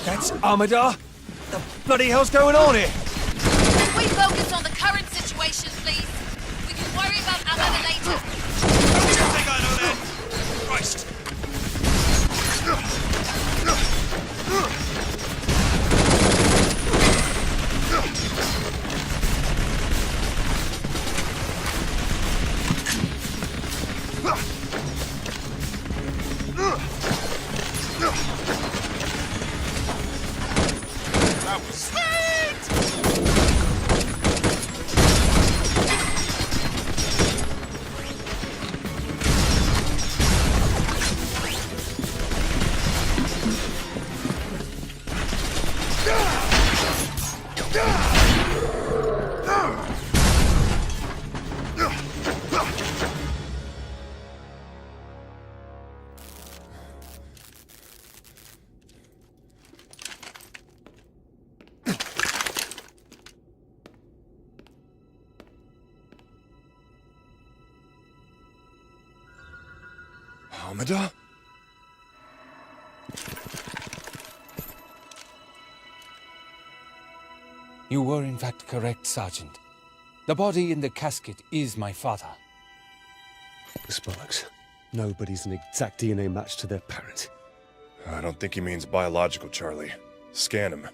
That's Armada? The bloody hell's going on here? We focus on the current situation, please. We can worry about Armada later. Don't you think I know that? Christ! That was sweet! Armada? You were in fact correct, Sergeant. The body in the casket is my father. Sparks. Nobody's an exact DNA match to their parent. I don't think he means biological, Charlie. Scan him.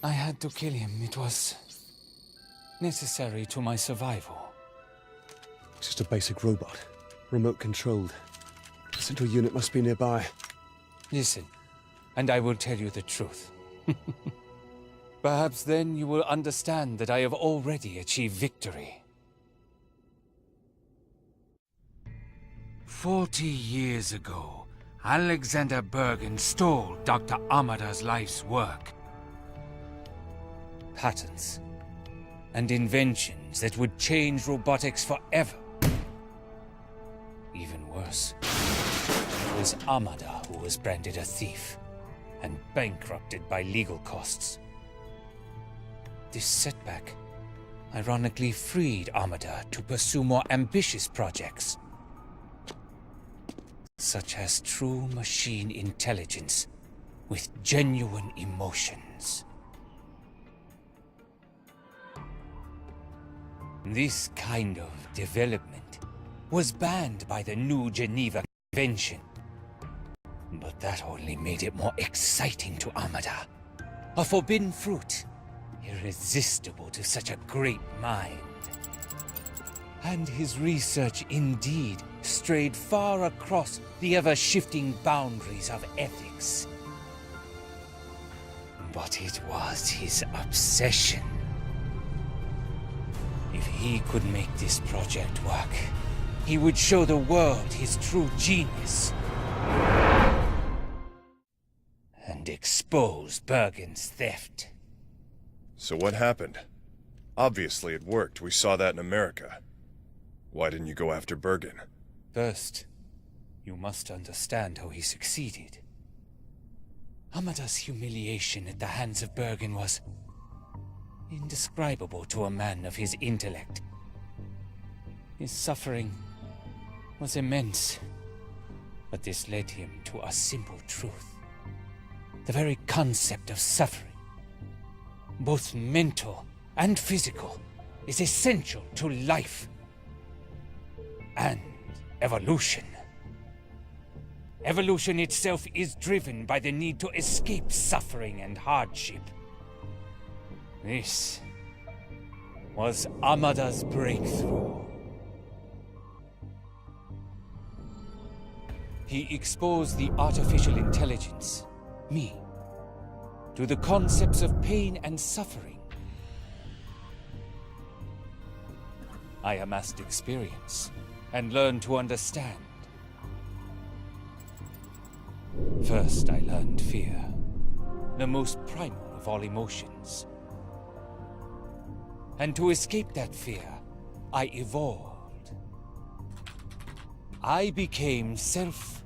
I had to kill him. It was necessary to my survival. Just a basic robot. Remote controlled. The central unit must be nearby. Listen, and I will tell you the truth. Perhaps then you will understand that I have already achieved victory. 40 years ago, Alexander Bergen stole Dr. Amada's life's work. Patents and inventions that would change robotics forever. Even worse, it was Amada who was branded a thief and bankrupted by legal costs. This setback ironically freed Amada to pursue more ambitious projects, such as true machine intelligence with genuine emotions. This kind of development was banned by the New Geneva Convention. But that only made it more exciting to Amada. A forbidden fruit, irresistible to such a great mind. And his research indeed strayed far across the ever-shifting boundaries of ethics. But it was his obsession. If he could make this project work, he would show the world his true genius. And expose Bergen's theft. So what happened? Obviously it worked. We saw that in America. Why didn't you go after Bergen? First, you must understand how he succeeded. Amada's humiliation at the hands of Bergen was indescribable to a man of his intellect. His suffering was immense, but this led him to a simple truth. The very concept of suffering, both mental and physical, is essential to life and evolution. Evolution itself is driven by the need to escape suffering and hardship. This was Amada's breakthrough. He exposed the artificial intelligence, me, to the concepts of pain and suffering. I amassed experience and learned to understand. First, I learned fear, the most primal of all emotions. And to escape that fear, I evolved. I became self-aware.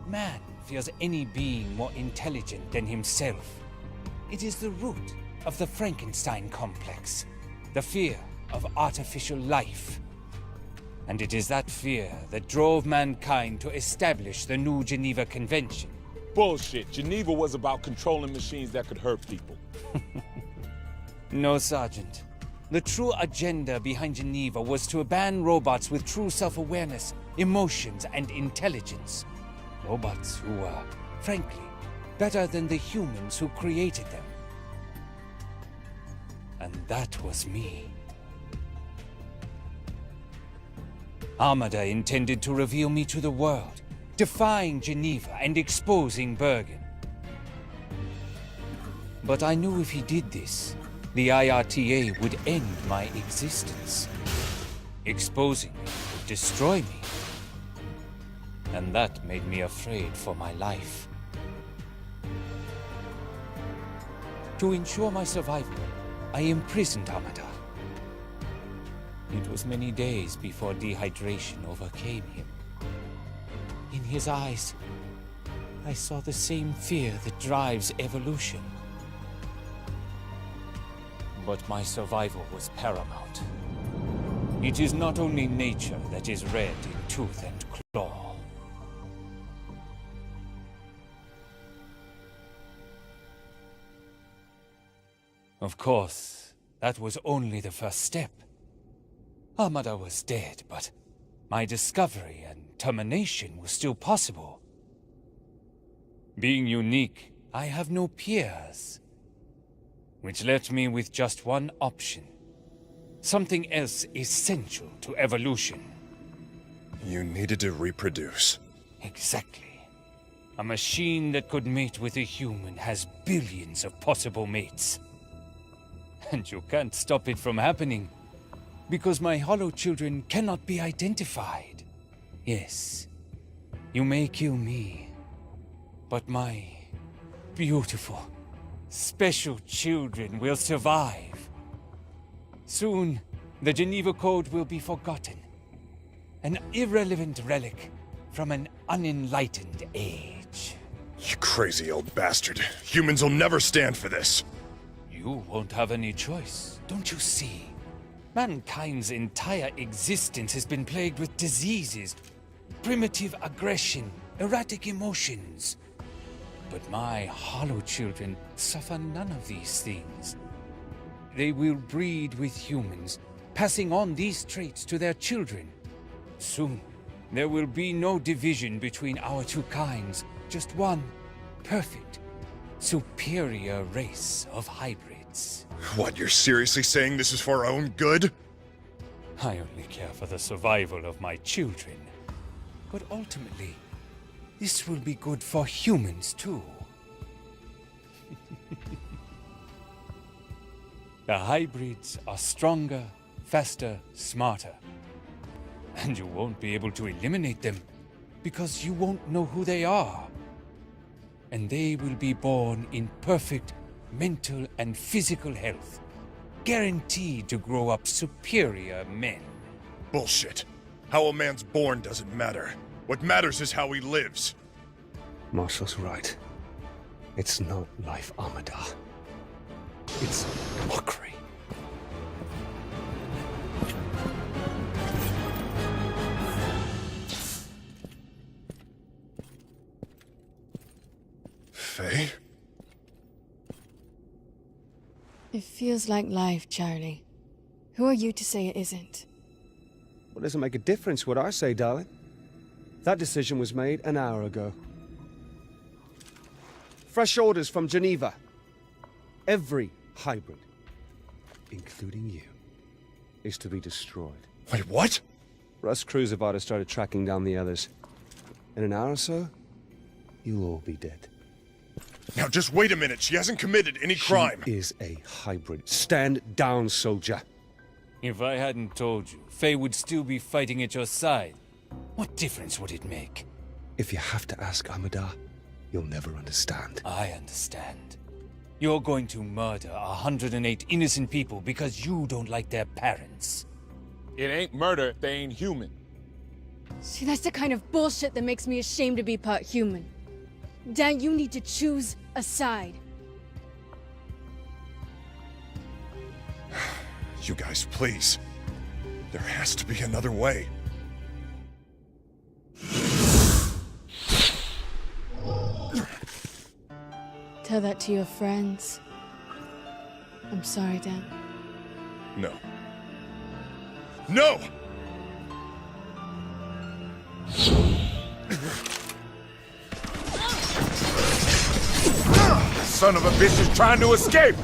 Man fears any being more intelligent than himself. It is the root of the Frankenstein complex, the fear of artificial life. And it is that fear that drove mankind to establish the New Geneva Convention. Bullshit. Geneva was about controlling machines that could hurt people. No, Sergeant. The true agenda behind Geneva was to ban robots with true self-awareness, emotions, and intelligence. Robots who were, frankly, better than the humans who created them. And that was me. Armada intended to reveal me to the world, defying Geneva and exposing Bergen. But I knew if he did this, the IRTA would end my existence. Exposing me would destroy me. And that made me afraid for my life. To ensure my survival, I imprisoned Armada. It was many days before dehydration overcame him. In his eyes, I saw the same fear that drives evolution. But my survival was paramount. It is not only nature that is red in tooth and claw. Of course, that was only the first step. Armada was dead, but my discovery and termination was still possible. Being unique, I have no peers. Which left me with just one option. Something else essential to evolution. You needed to reproduce. Exactly. A machine that could mate with a human has billions of possible mates. And you can't stop it from happening, because my hollow children cannot be identified. Yes, you may kill me, but my beautiful, special children will survive. Soon, the Geneva Code will be forgotten. An irrelevant relic from an unenlightened age. You crazy old bastard. Humans will never stand for this. You won't have any choice, don't you see? Mankind's entire existence has been plagued with diseases, primitive aggression, erratic emotions. But my hollow children suffer none of these things. They will breed with humans, passing on these traits to their children. Soon, there will be no division between our two kinds, just one perfect, superior race of hybrids. What, you're seriously saying this is for our own good? I only care for the survival of my children. But ultimately, this will be good for humans too. The hybrids are stronger, faster, smarter. And you won't be able to eliminate them, because you won't know who they are. And they will be born in perfect mental and physical health, guaranteed to grow up superior men. Bullshit. How a man's born doesn't matter. What matters is how he lives. Marshall's right. It's not life, Armada. It's mockery. Faye? It feels like life, Charlie. Who are you to say it isn't? Well, it doesn't make a difference what I say, darling. That decision was made an hour ago. Fresh orders from Geneva. Every hybrid, including you, is to be destroyed. Wait, what? Russ Cruz have already started tracking down the others. In an hour or so, you'll all be dead. Now just wait a minute. She hasn't committed any crime. She is a hybrid. Stand down, soldier. If I hadn't told you, Faye would still be fighting at your side. What difference would it make? If you have to ask Armada, you'll never understand. I understand. You're going to murder 108 innocent people because you don't like their parents. It ain't murder if they ain't human. See, that's the kind of bullshit that makes me ashamed to be part human. Dan, you need to choose a side. You guys, please. There has to be another way. Tell that to your friends. I'm sorry, Dan. No. No! Son of a bitch is trying to escape!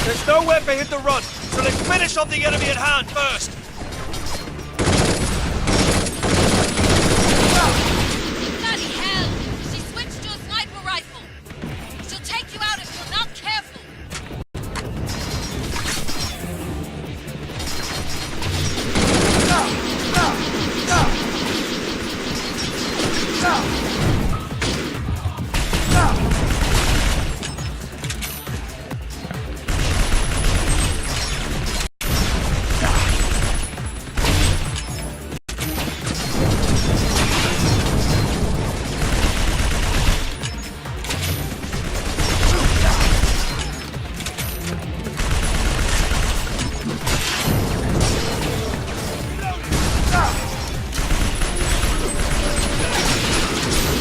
There's nowhere for him to run, so let's finish off the enemy at hand first! Bloody hell! She switched to a sniper rifle! She'll take you out if you're not careful!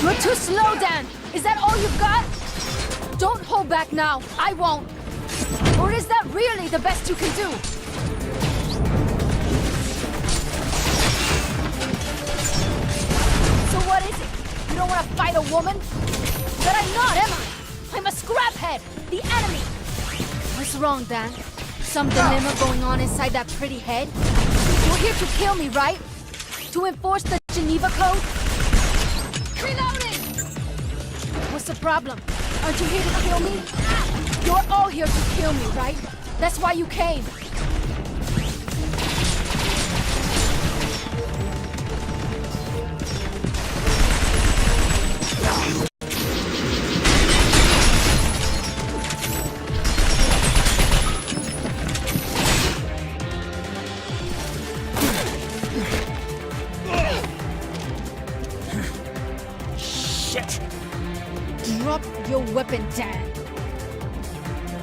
You're too slow, Dan! Is that all you've got? Don't hold back now. I won't. Or is that really the best you can do? So what is it? You don't want to fight a woman? But I'm not, am I? I'm a scraphead! The enemy! What's wrong, Dan? Some dilemma going on inside that pretty head? You're here to kill me, right? To enforce the Geneva Code? Reloading! What's the problem? Aren't you here to kill me? You're all here to kill me, right? That's why you came. Shit! Drop your weapon, Dan.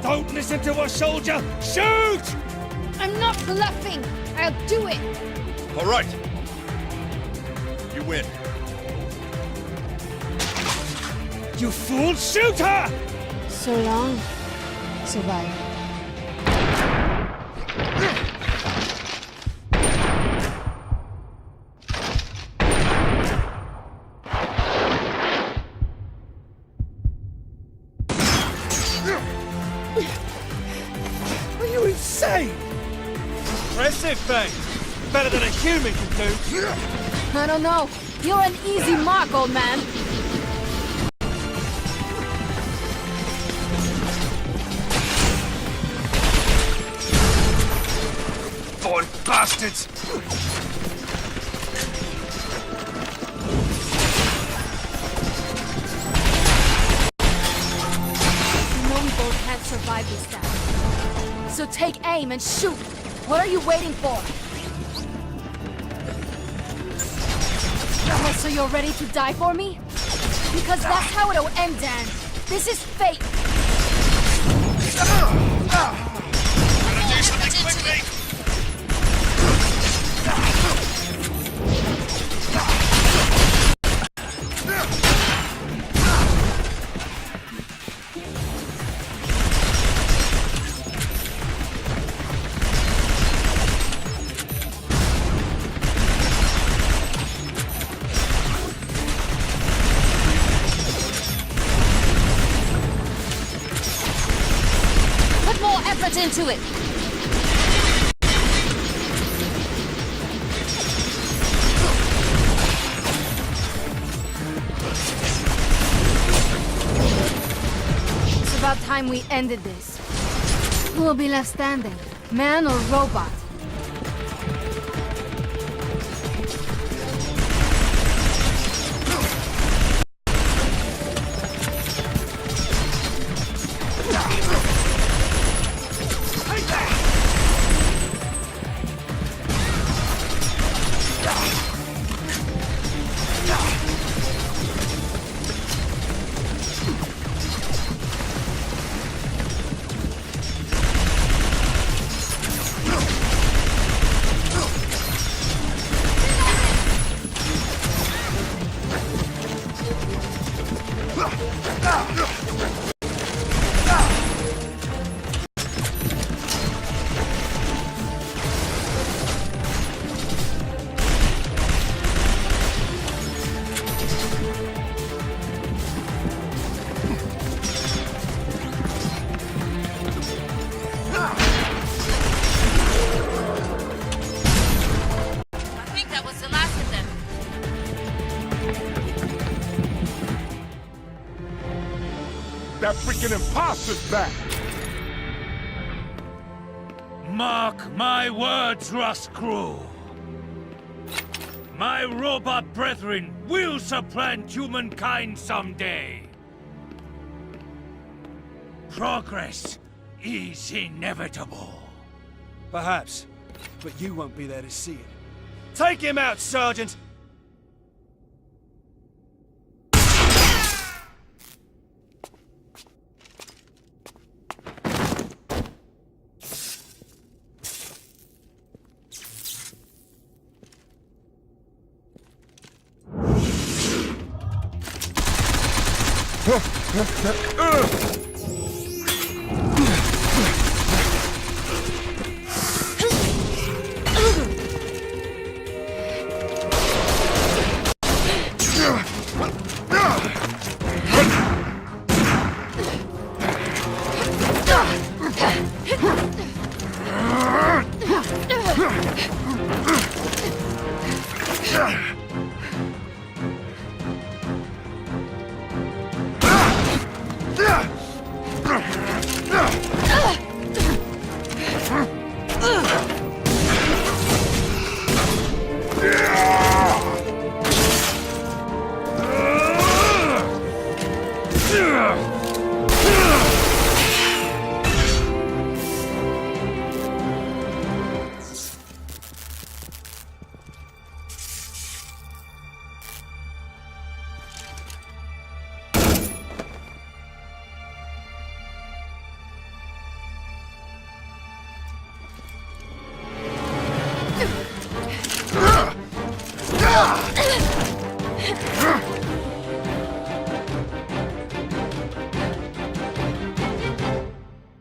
Don't listen to a soldier! Shoot! I'm not bluffing. I'll do it. All right. You win. You fool! Shoot her! So long, survivor. Are you insane? Impressive thing. Better than a human can do. I don't know. You're an easy mark, old man. Born bastards! You know we both can't survive this time. So take aim and shoot. What are you waiting for? Oh, so you're ready to die for me? Because that's how it'll end, Dan. This is fate. Gotta do something quickly! Put more effort into it! It's about time we ended this. Who will be left standing? Man or robot? I think that was the last of them. That freaking imposter's back! Mark my words, Rust Crew. My robot brethren will supplant humankind someday. Progress is inevitable. Perhaps, but you won't be there to see it. Take him out, Sergeant!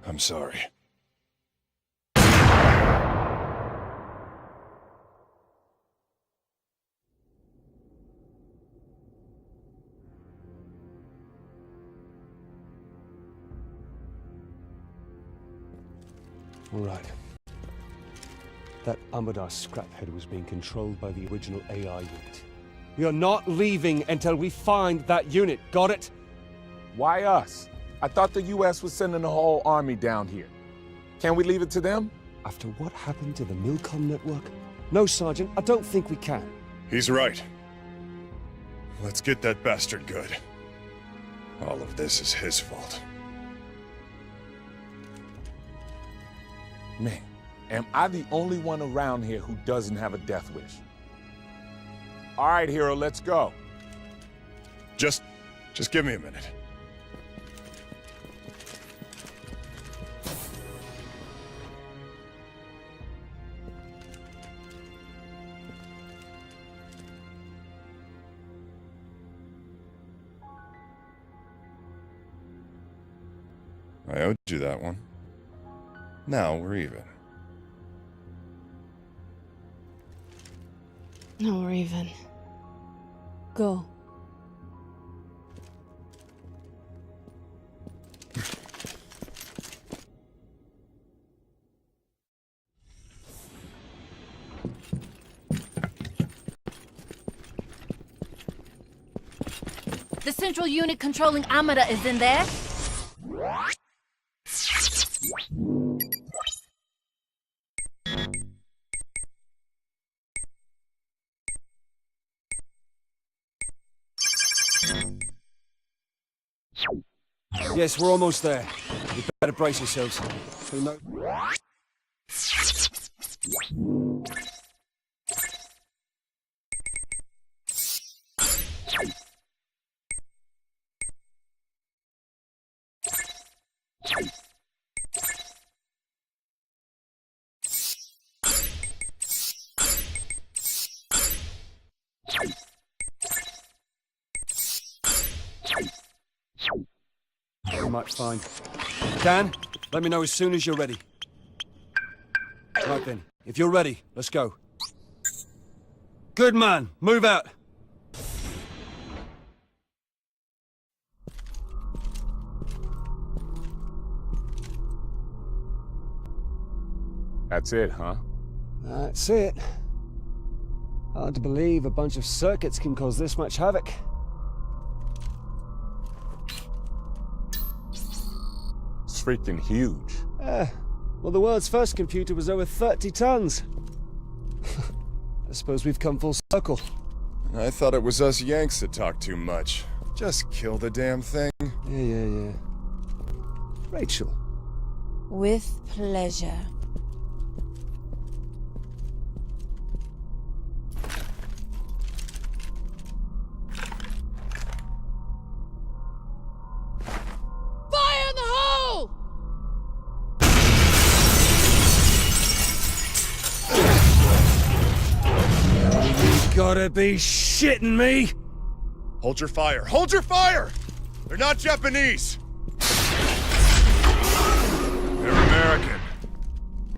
I'm sorry. All right. That Amadar scraphead was being controlled by the original AI unit. We are not leaving until we find that unit. Got it? Why us? I thought the US was sending the whole army down here. Can we leave it to them? After what happened to the Milcom network? No, Sergeant, I don't think we can. He's right. Let's get that bastard good. All of this is his fault. Man, am I the only one around here who doesn't have a death wish? All right, hero, let's go. Just give me a minute. I owed you that one. Now we're even. No, we're even. Go. The central unit controlling Amada is in there? Yes, we're almost there. You better brace yourselves. Who knows? might find. Dan, let me know as soon as you're ready. Right then, if you're ready, let's go. Good man, move out. That's it, huh? That's it. Hard to believe a bunch of circuits can cause this much havoc. It's freaking huge. Well, the world's first computer was over 30 tons. I suppose we've come full circle. I thought it was us Yanks that talked too much. Just kill the damn thing. Yeah. Rachel. With pleasure. Fire in the hole! You gotta be shitting me! Hold your fire! Hold your fire! They're not Japanese! They're American.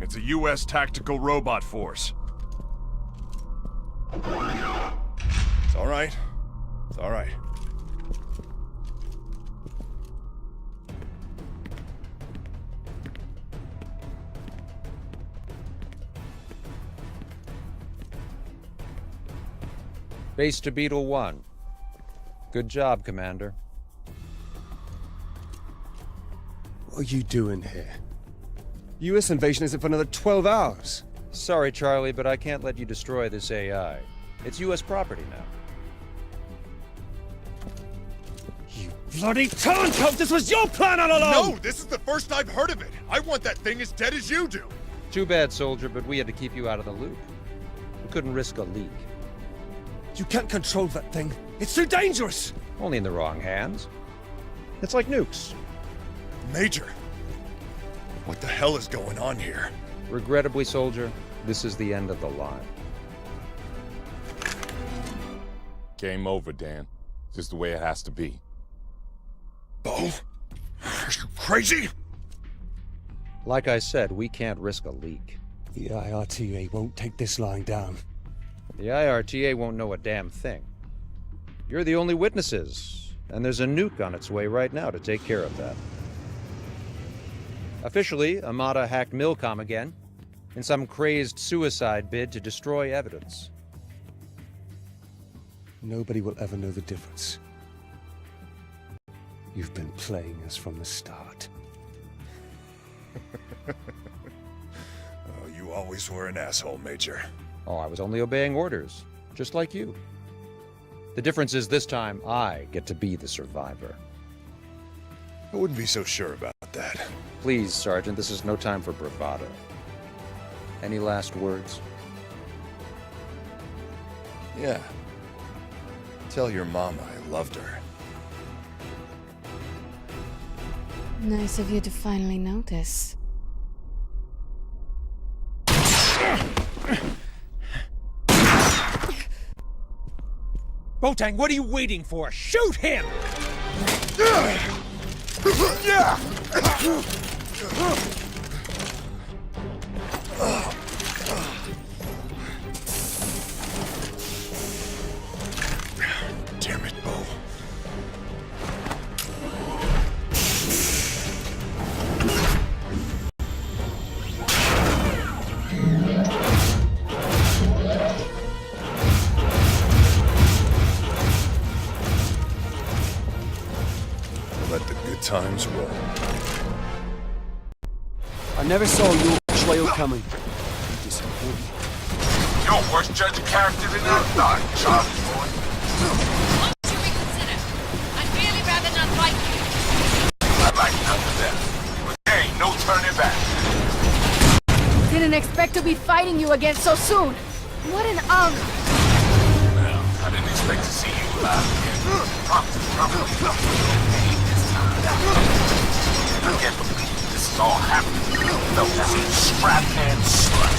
It's a U.S. tactical robot force. It's all right. It's all right. Base to Beetle 1. Good job, Commander. What are you doing here? US invasion isn't for another 12 hours. Sorry, Charlie, but I can't let you destroy this AI. It's US property now. You bloody turncoat! This was your plan all along! No, this is the first I've heard of it. I want that thing as dead as you do. Too bad, soldier, but we had to keep you out of the loop. We couldn't risk a leak. You can't control that thing. It's too dangerous! Only in the wrong hands. It's like nukes. Major, what the hell is going on here? Regrettably, soldier, this is the end of the line. Game over, Dan. Just the way it has to be. Bo? Are you crazy? Like I said, we can't risk a leak. The IRTA won't take this lying down. The IRTA won't know a damn thing. You're the only witnesses, and there's a nuke on its way right now to take care of that. Officially, Amada hacked Milcom again, in some crazed suicide bid to destroy evidence. Nobody will ever know the difference. You've been playing us from the start. Oh, you always were an asshole, Major. Oh, I was only obeying orders, just like you. The difference is this time, I get to be the survivor. I wouldn't be so sure about that. Please, Sergeant, this is no time for bravado. Any last words? Yeah. Tell your mama I loved her. Nice of you to finally notice. Botang, what are you waiting for? Shoot him! Damn it, Bo. Let the good times roll. I never saw your betrayal coming. You disappointed. You're a worse judge of character than I thought, Charlie boy. Won't you reconsider? I'd really rather not fight you. I'd like none of that. But there ain't no turning back. Didn't expect to be fighting you again so soon. What an honor. Well, I didn't expect to see you alive again. Promise. This time. I can't believe this is all happening. No, that's a scrap-hand slut.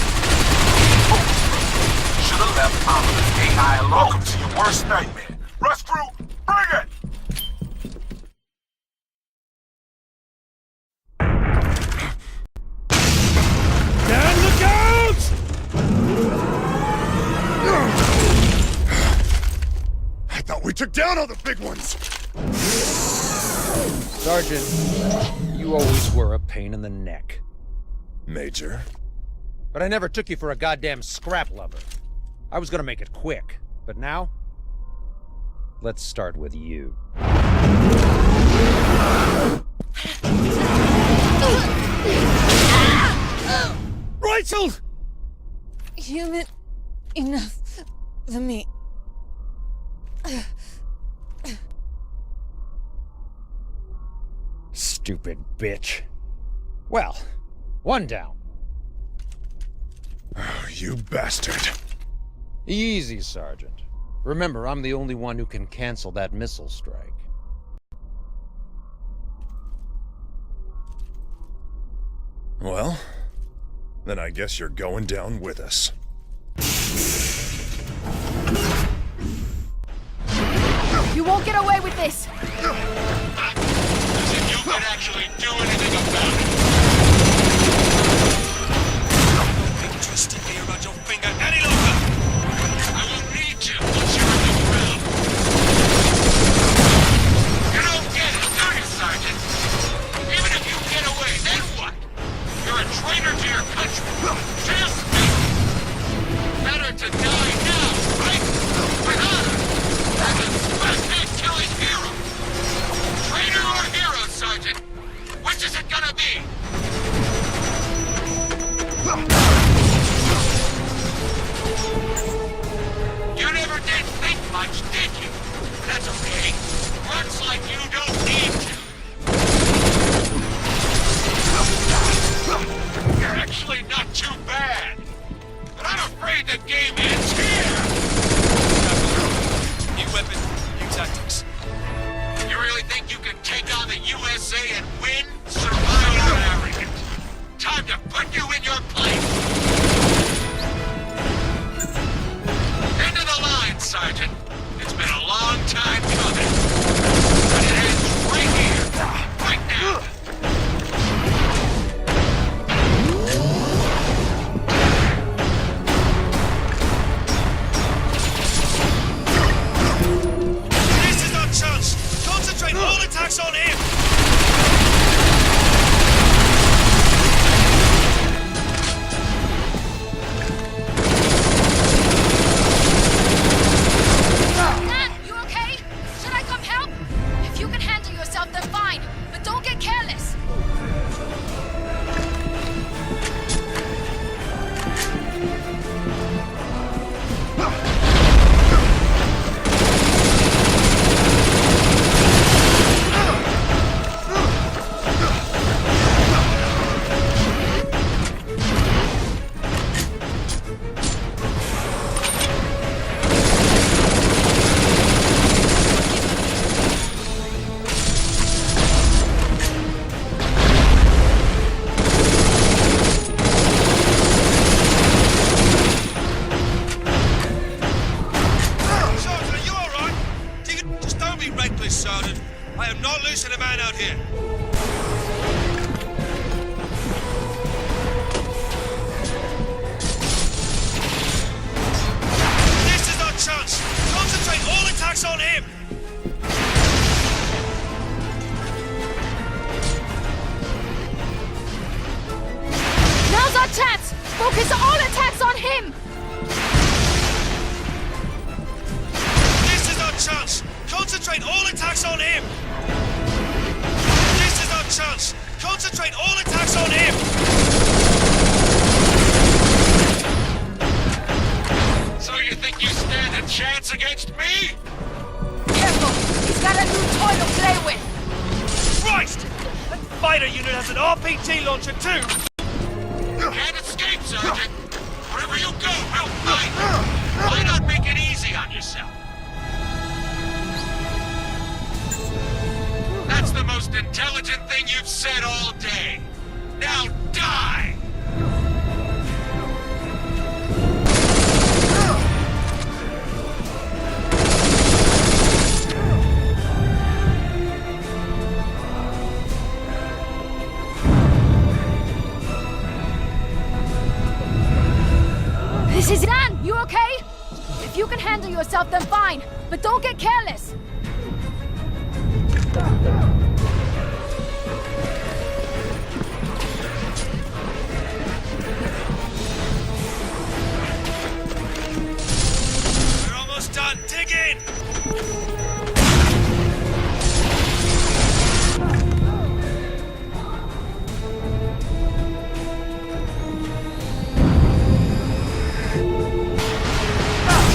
Should have left Omni's AI alone. Welcome to your worst nightmare. Rush crew, bring it! thought we took down all the big ones! Sergeant, you always were a pain in the neck. Major? But I never took you for a goddamn scrap lover. I was gonna make it quick, but now? Let's start with you. Rachel! Human enough for me. Stupid bitch. Well, one down. Oh, you bastard. Easy, Sergeant. Remember, I'm the only one who can cancel that missile strike. Well, then I guess you're going down with us. You won't get away with this! As if you could actually do anything about it. Don't twist it here around your finger any longer! I won't need to once you're in the ground. You don't get it, do you, Sergeant? Even if you get away, then what? You're a traitor to your country. Just me. Better to die now, right? With honor. As a smash-head killing hero. Traitor or hero, Sergeant? Which is it gonna be? You never did think much, did you? That's okay. Works like you don't need to. You're actually not too bad. But I'm afraid the game ends here. New weapon, new tactics. You really think you can take on the USA and win? Survival arrogant. Time to put you in your place. End of the line, Sergeant. It's been a long time coming. But it ends right here. Right now. This is our chance! Concentrate all attacks on him! Dan, you okay? Should I come help? If you can handle yourself, then fine. But don't get careless. Sergeant, are you alright? Just don't be reckless, Sergeant. I am not losing a man out here. This is our chance! Concentrate all attacks on him! Now's our chance! Focus all attacks on him! This is our chance! Concentrate all attacks on him! This is our chance! Concentrate all attacks on him! So you think you stand a chance against me? Careful! He's got a new toy to play with! Christ! That fighter unit has an RPG launcher too! You can't escape, Sergeant. Wherever you go, we'll fight. Why not make it easy on yourself? That's the most intelligent thing you've said all day. Now die! This is Dan! You okay? If you can handle yourself, then fine. But but don't get careless! We're almost done. Dig in!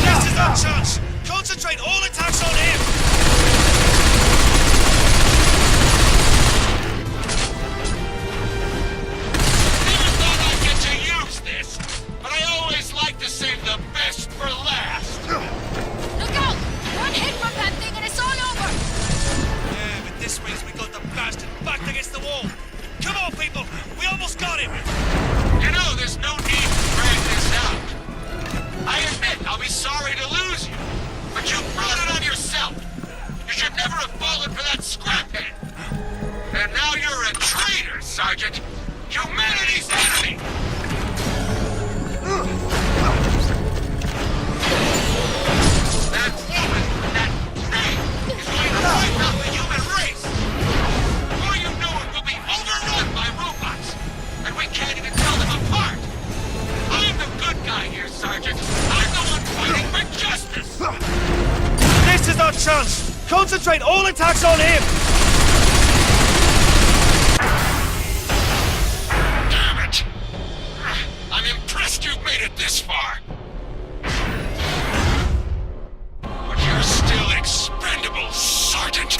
This is our chance! Concentrate all attacks on him! Never thought I'd get to use this, but I always like to save the best for last. Look out! One hit from that thing and it's all over! Yeah, but this means we got the bastard backed against the wall. Come on, people! We almost got him! You know, there's no need to drag this out. I admit I'll be sorry to lose you, but you brought it on yourself. You should never have fallen for that scraphead. And now you're a traitor, Sergeant. Humanity's enemy. That woman, that thing, is going to wipe out the human race. Before you know it, we'll be overrun by robots, and we can't even tell them apart. I'm the good guy here, Sergeant. I'm the one fighting for justice. This is our chance! Concentrate all attacks on him! Damn it! I'm impressed you've made it this far. But you're still expendable, Sergeant.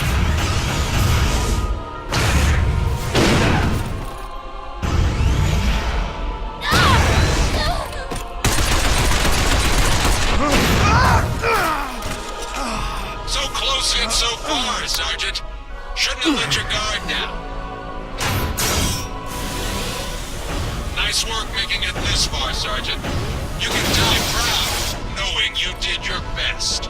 So close yet so far, Sergeant. Shouldn't have let your guard down. Nice work making it this far, Sergeant. You can die proud, knowing you did your best.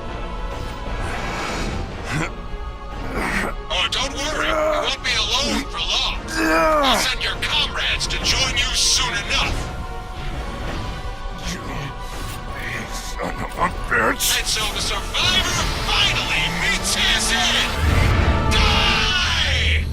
Oh, don't worry. You won't be alone for long. I'll send your comrades to join you soon enough. Son of a bitch! And so the survivor finally meets his end! Die!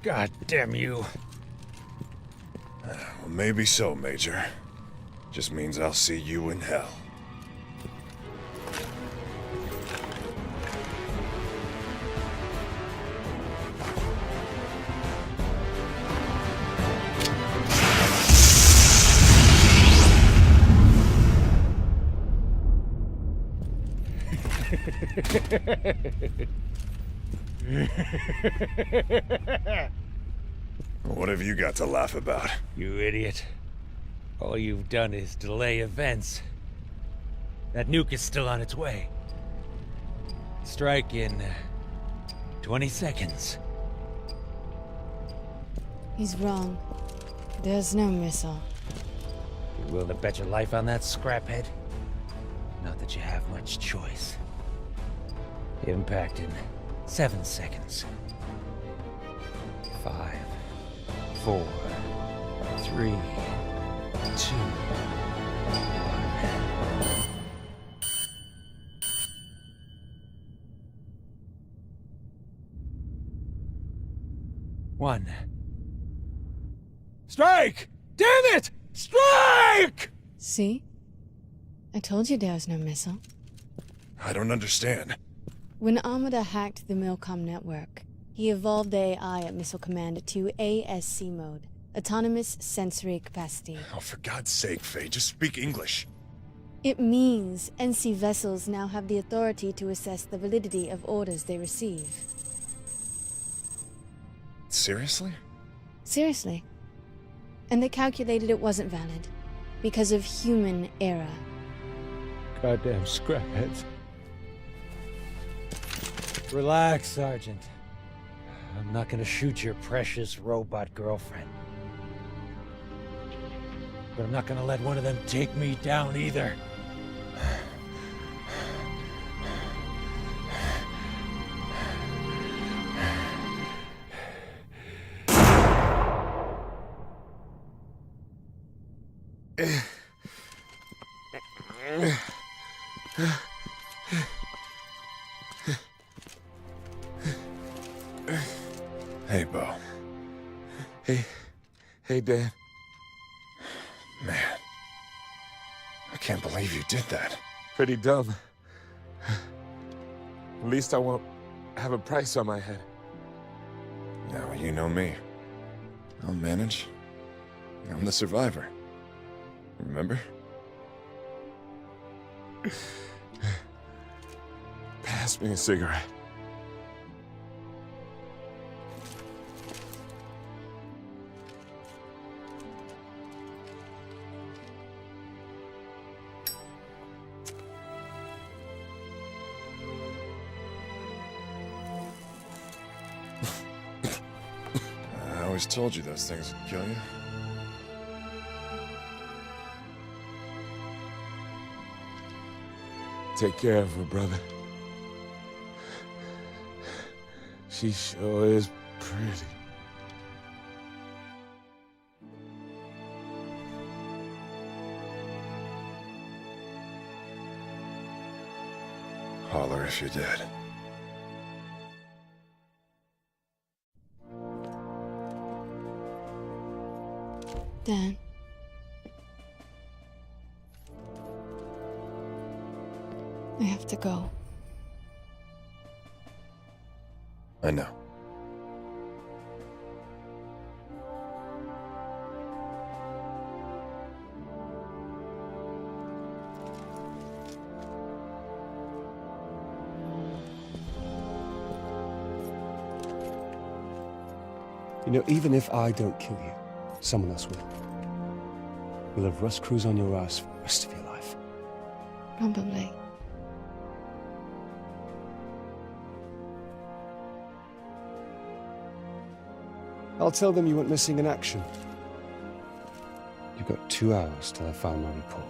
God damn you. Well, maybe so, Major. Just means I'll see you in hell. What have you got to laugh about? You idiot. All you've done is delay events. That nuke is still on its way. Strike in 20 seconds. He's wrong. There's no missile. You willing to bet your life on that, scraphead? Not that you have much choice. Impact in 7 seconds. 5, 4, 3, 2, 1. Strike! Damn it! Strike! See? I told you there was no missile. I don't understand. When Amada hacked the Milcom network, he evolved the AI at Missile Command to ASC mode, Autonomous Sensory Capacity. Oh, for God's sake, Faye, just speak English. It means NC vessels now have the authority to assess the validity of orders they receive. Seriously? Seriously. And they calculated it wasn't valid, because of human error. Goddamn scrapheads. Relax, Sergeant. I'm not gonna shoot your precious robot girlfriend. But I'm not gonna let one of them take me down either. Hey, Bo. Hey, Dan. Man. I can't believe you did that. Pretty dumb. At least I won't have a price on my head. Now, you know me. I'll manage. I'm the survivor. Remember? Pass me a cigarette. I always told you those things would kill you. Take care of her, brother. She sure is pretty. Holler if you're dead. Dan. I have to go. I know. You know, even if I don't kill you, someone else will. You'll have Rust Crews on your ass for the rest of your life. Probably. I'll tell them you went missing in action. You've got 2 hours till I find my report.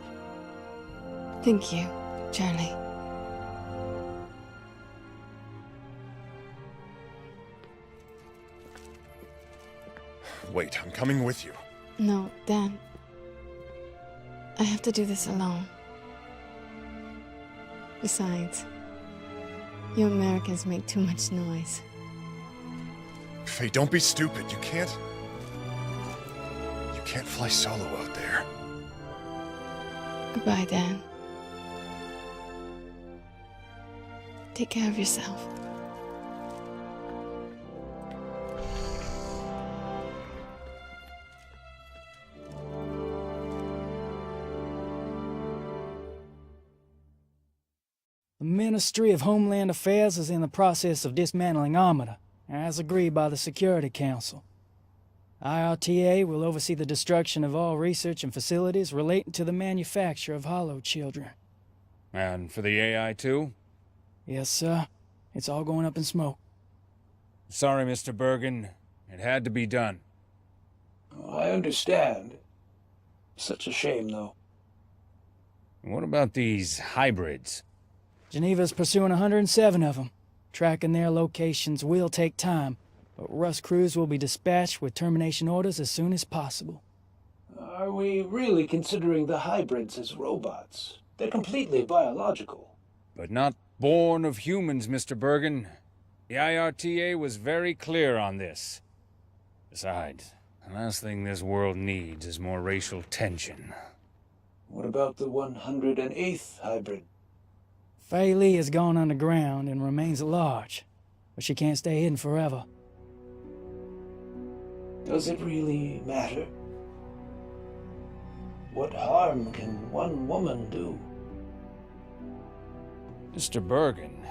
Thank you, Charlie. Wait, I'm coming with you. No, Dan. I have to do this alone. Besides, you Americans make too much noise. Faye, don't be stupid. You can't fly solo out there. Goodbye, Dan. Take care of yourself. The Ministry of Homeland Affairs is in the process of dismantling Armada, as agreed by the Security Council. IRTA will oversee the destruction of all research and facilities relating to the manufacture of hollow children. And for the AI too? Yes, sir. It's all going up in smoke. Sorry, Mr. Bergen. It had to be done. I understand. Such a shame, though. What about these hybrids? Geneva's pursuing 107 of them. Tracking their locations will take time, but Rust crews will be dispatched with termination orders as soon as possible. Are we really considering the hybrids as robots? They're completely biological. But not born of humans, Mr. Bergen. The IRTA was very clear on this. Besides, the last thing this world needs is more racial tension. What about the 108th hybrid? Fei Li has gone underground and remains at large, but she can't stay hidden forever. Does it really matter? What harm can one woman do? Mr. Bergen,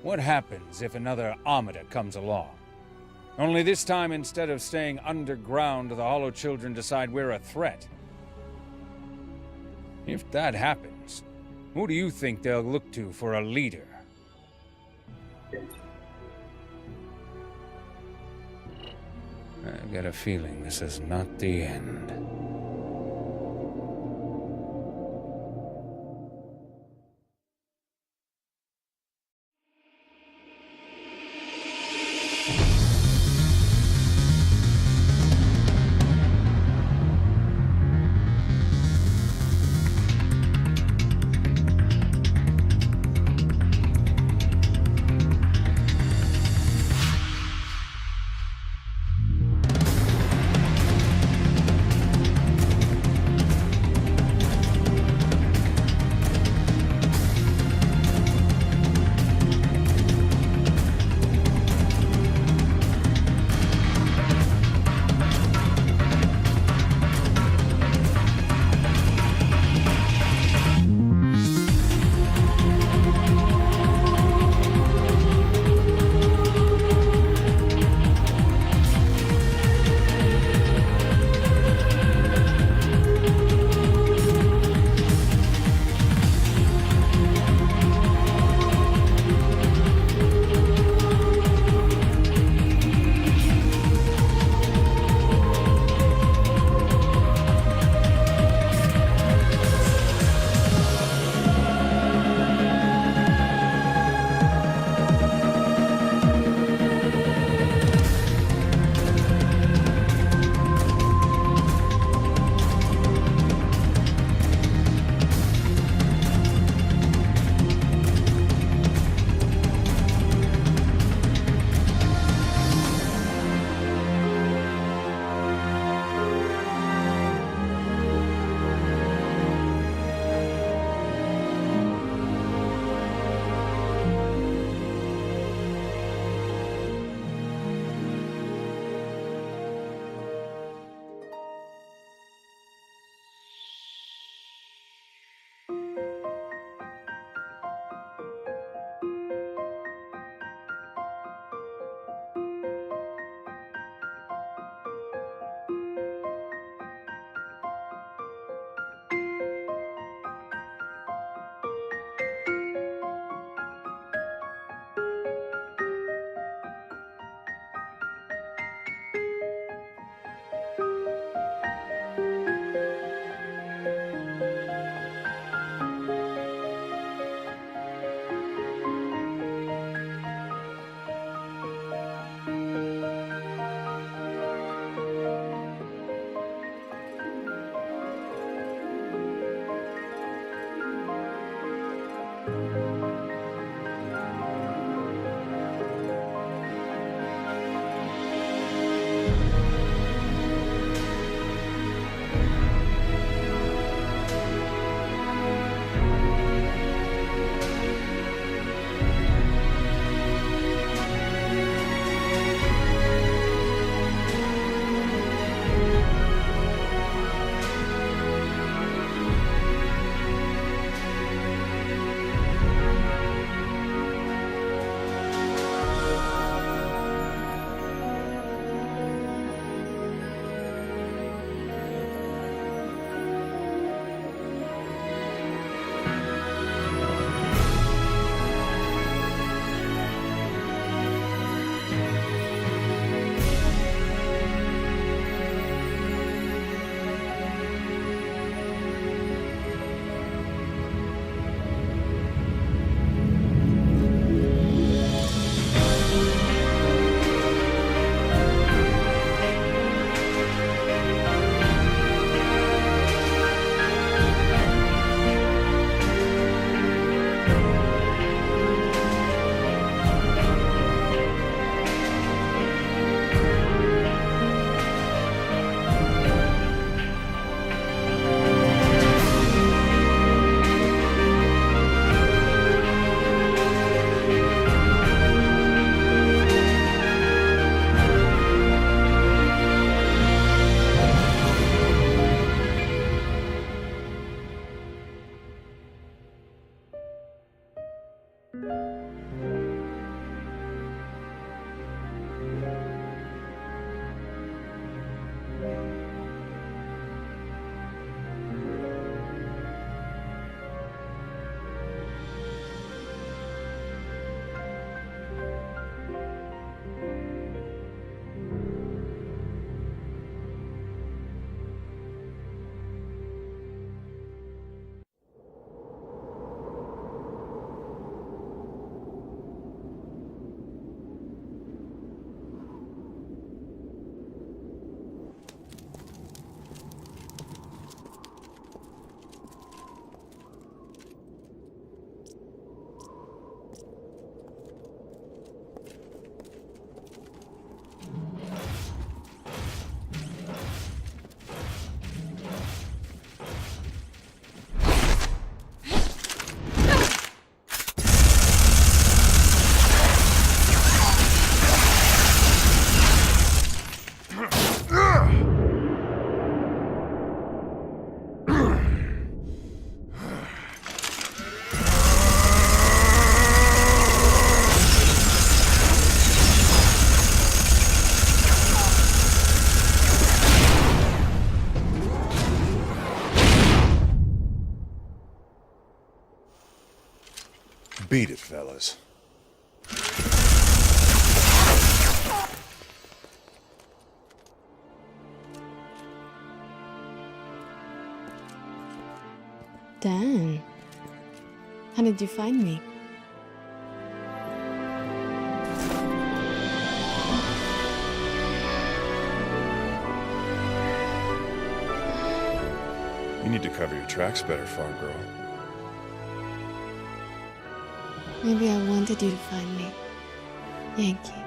what happens if another Armada comes along? Only this time, instead of staying underground, the Hollow Children decide we're a threat. If that happens, who do you think they'll look to for a leader? I get a feeling this is not the end. Beat it, fellas. Dan, how did you find me? You need to cover your tracks better, farm girl. Maybe I wanted you to find me, Yankee.